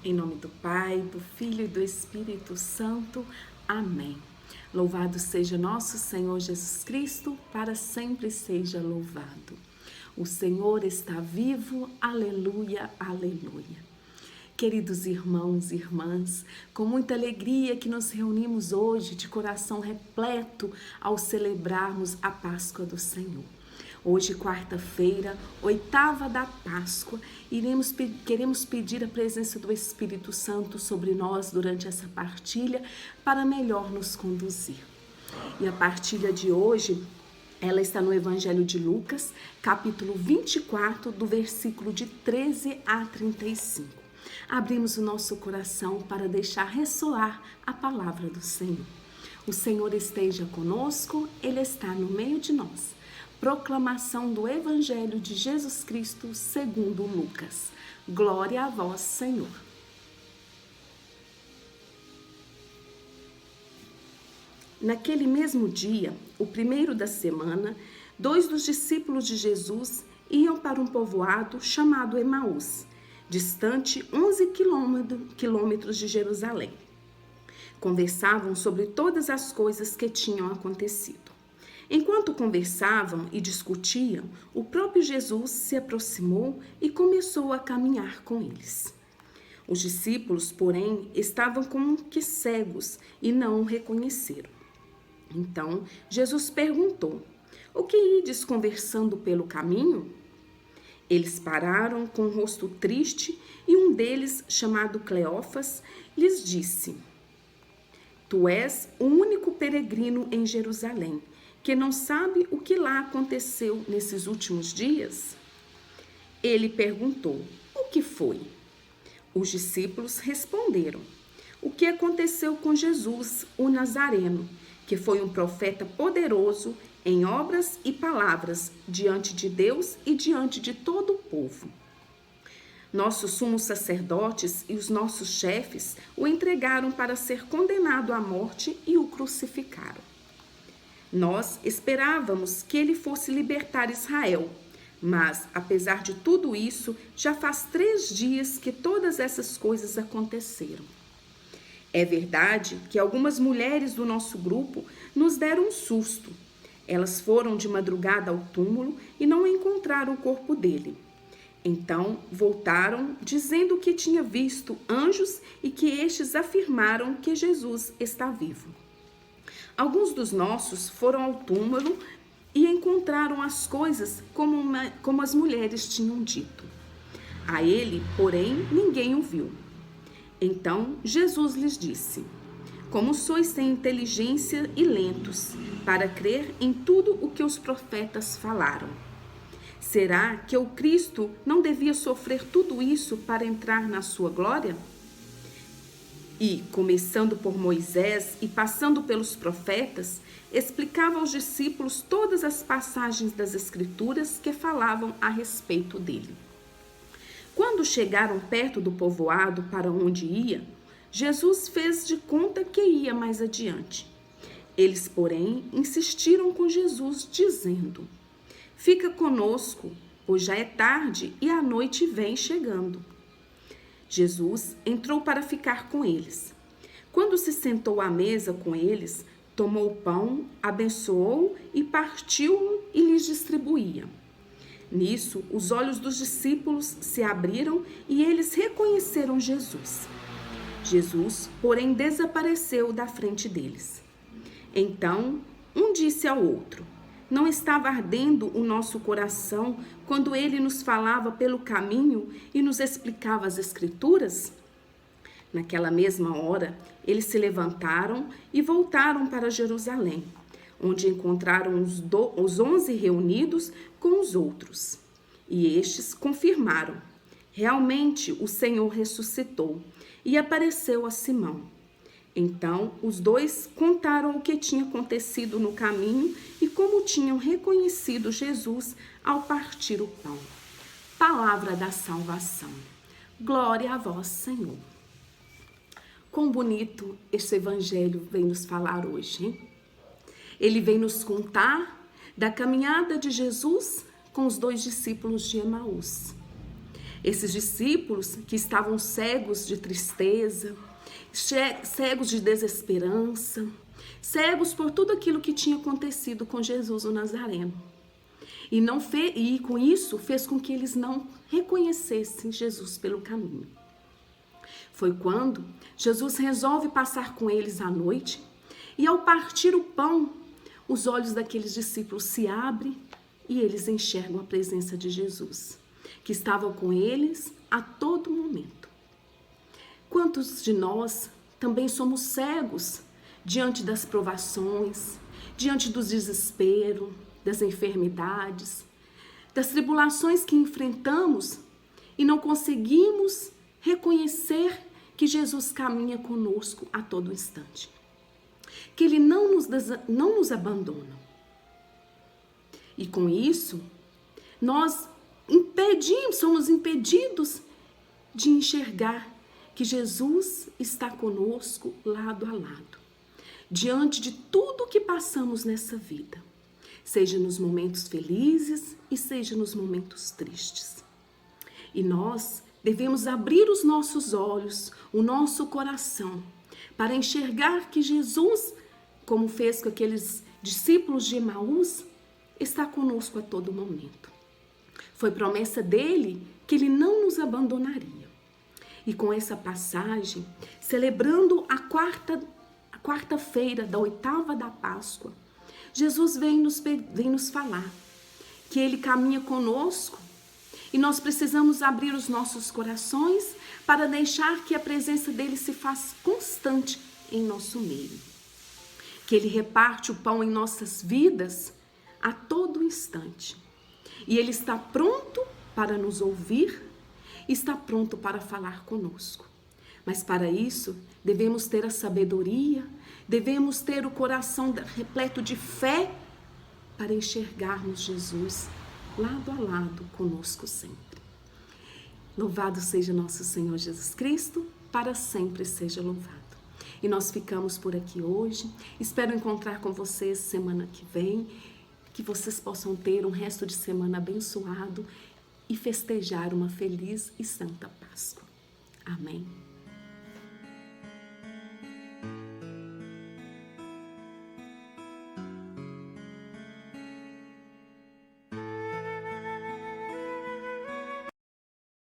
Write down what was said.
Em nome do Pai, do Filho e do Espírito Santo. Amém. Louvado seja nosso Senhor Jesus Cristo, para sempre seja louvado. O Senhor está vivo, aleluia, aleluia. Queridos irmãos e irmãs, com muita alegria que nos reunimos hoje de coração repleto ao celebrarmos a Páscoa do Senhor. Hoje, quarta-feira, oitava da Páscoa, queremos pedir a presença do Espírito Santo sobre nós durante essa partilha para melhor nos conduzir. E a partilha de hoje, ela está no Evangelho de Lucas, capítulo 24, do versículo de 13 a 35. Abrimos o nosso coração para deixar ressoar a palavra do Senhor. O Senhor esteja conosco, Ele está no meio de nós. Proclamação do Evangelho de Jesus Cristo segundo Lucas. Glória a vós, Senhor. Naquele mesmo dia, o primeiro da semana, 2 dos discípulos de Jesus iam para um povoado chamado Emaús, distante 11 quilômetros de Jerusalém. Conversavam sobre todas as coisas que tinham acontecido. Enquanto conversavam e discutiam, o próprio Jesus se aproximou e começou a caminhar com eles. Os discípulos, porém, estavam como que cegos e não o reconheceram. Então, Jesus perguntou: "O que ides conversando pelo caminho?" Eles pararam com o rosto triste e um deles, chamado Cleófas, lhes disse: "Tu és o único peregrino em Jerusalém, que não sabe o que lá aconteceu nesses últimos dias?" Ele perguntou: "O que foi?" Os discípulos responderam: "O que aconteceu com Jesus, o Nazareno, que foi um profeta poderoso em obras e palavras diante de Deus e diante de todo o povo. Nossos sumos sacerdotes e os nossos chefes o entregaram para ser condenado à morte e o crucificaram. Nós esperávamos que ele fosse libertar Israel, mas, apesar de tudo isso, já faz 3 dias que todas essas coisas aconteceram. É verdade que algumas mulheres do nosso grupo nos deram um susto. Elas foram de madrugada ao túmulo e não encontraram o corpo dele. Então voltaram dizendo que tinha visto anjos e que estes afirmaram que Jesus está vivo. Alguns dos nossos foram ao túmulo e encontraram as coisas como as mulheres tinham dito. A ele, porém, ninguém o viu." Então Jesus lhes disse: "Como sois sem inteligência e lentos para crer em tudo o que os profetas falaram? Será que o Cristo não devia sofrer tudo isso para entrar na sua glória?" E, começando por Moisés e passando pelos profetas, explicava aos discípulos todas as passagens das Escrituras que falavam a respeito dele. Quando chegaram perto do povoado para onde ia, Jesus fez de conta que ia mais adiante. Eles, porém, insistiram com Jesus, dizendo: "Fica conosco, pois já é tarde e a noite vem chegando." Jesus entrou para ficar com eles. Quando se sentou à mesa com eles, tomou o pão, abençoou e partiu-o e lhes distribuía. Nisso, os olhos dos discípulos se abriram e eles reconheceram Jesus. Jesus, porém, desapareceu da frente deles. Então, um disse ao outro: "Não estava ardendo o nosso coração quando ele nos falava pelo caminho e nos explicava as Escrituras?" Naquela mesma hora, eles se levantaram e voltaram para Jerusalém, onde encontraram os 11 reunidos com os outros. E estes confirmaram: realmente o Senhor ressuscitou e apareceu a Simão. Então, os dois contaram o que tinha acontecido no caminho e como tinham reconhecido Jesus ao partir o pão. Palavra da salvação. Glória a vós, Senhor. Quão bonito esse evangelho vem nos falar hoje, hein? Ele vem nos contar da caminhada de Jesus com os 2 discípulos de Emaús. Esses discípulos que estavam cegos de tristeza, cegos de desesperança, cegos por tudo aquilo que tinha acontecido com Jesus o Nazareno. E com isso fez com que eles não reconhecessem Jesus pelo caminho. Foi quando Jesus resolve passar com eles à noite e ao partir o pão, os olhos daqueles discípulos se abrem e eles enxergam a presença de Jesus, que estava com eles a todo momento. Quantos de nós também somos cegos diante das provações, diante do desespero, das enfermidades, das tribulações que enfrentamos e não conseguimos reconhecer que Jesus caminha conosco a todo instante, que Ele não nos abandona. E com isso, nós somos impedidos de enxergar que Jesus está conosco lado a lado, diante de tudo que passamos nessa vida, seja nos momentos felizes e seja nos momentos tristes. E nós devemos abrir os nossos olhos, o nosso coração, para enxergar que Jesus, como fez com aqueles discípulos de Emaús, está conosco a todo momento. Foi promessa dele que ele não nos abandonaria. E com essa passagem, celebrando a quarta-feira da oitava da Páscoa, Jesus vem nos falar que Ele caminha conosco e nós precisamos abrir os nossos corações para deixar que a presença dEle se faça constante em nosso meio. Que Ele reparte o pão em nossas vidas a todo instante. E Ele está pronto para nos ouvir, está pronto para falar conosco. Mas para isso, devemos ter a sabedoria, devemos ter o coração repleto de fé para enxergarmos Jesus lado a lado conosco sempre. Louvado seja nosso Senhor Jesus Cristo, para sempre seja louvado. E nós ficamos por aqui hoje. Espero encontrar com vocês semana que vem, que vocês possam ter um resto de semana abençoado e festejar uma feliz e santa Páscoa. Amém.